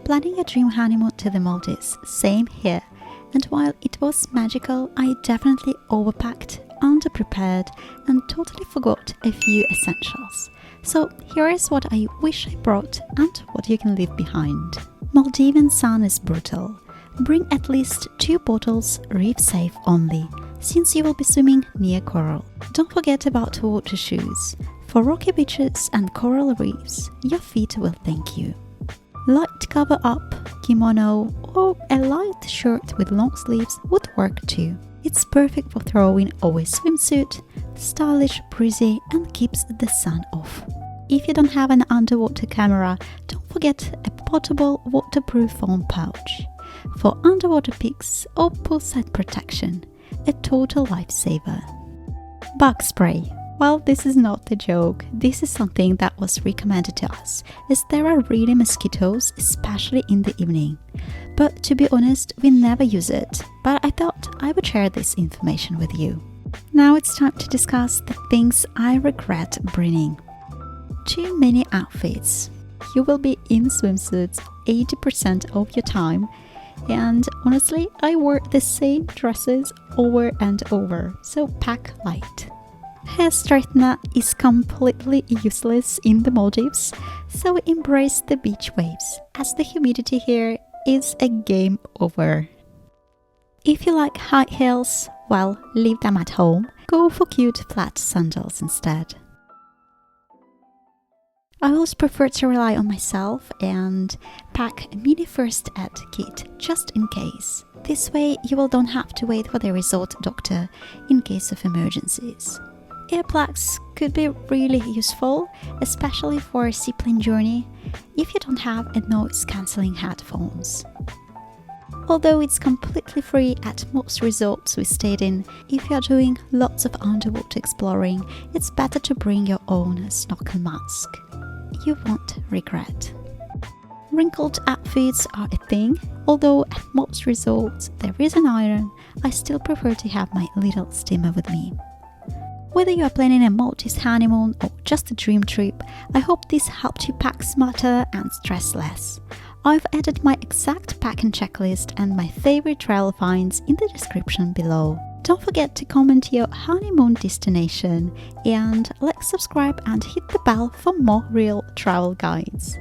Planning a dream honeymoon to the Maldives, same here. And while it was magical, I definitely overpacked, underprepared, and totally forgot a few essentials. So here is what I wish I brought and what you can leave behind. Maldivian sun is brutal. Bring at least 2 bottles, reef safe only, since you will be swimming near coral. Don't forget about water shoes. For rocky beaches and coral reefs, your feet will thank you. Light cover up, kimono, or a light shirt with long sleeves would work too. It's perfect for throwing over a swimsuit, stylish, breezy, and keeps the sun off. If you don't have an underwater camera, don't forget a portable waterproof phone pouch. For underwater pics or poolside protection, a total lifesaver. Bug spray. Well, this is not a joke, this is something that was recommended to us, as there are really mosquitoes, especially in the evening. But to be honest, we never use it, but I thought I would share this information with you. Now it's time to discuss the things I regret bringing. Too many outfits. You will be in swimsuits 80% of your time, and honestly, I wore the same dresses over and over, so pack light. Hair straightener is completely useless in the Maldives, so embrace the beach waves, as the humidity here is a game over. If you like high heels, well, leave them at home. Go for cute flat sandals instead. I always prefer to rely on myself and pack a mini first aid kit just in case. This way you will don't have to wait for the resort doctor in case of emergencies. Earplugs could be really useful, especially for a seaplane journey if you don't have a noise-cancelling headphones. Although it's completely free at most resorts we stayed in, if you are doing lots of underwater exploring, it's better to bring your own snorkel mask. You won't regret. Wrinkled outfits are a thing, although at most resorts there is an iron, I still prefer to have my little steamer with me. Whether you are planning a Maldives honeymoon or just a dream trip, I hope this helped you pack smarter and stress less. I've added my exact packing checklist and my favorite travel finds in the description below. Don't forget to comment your honeymoon destination and like, subscribe and hit the bell for more real travel guides.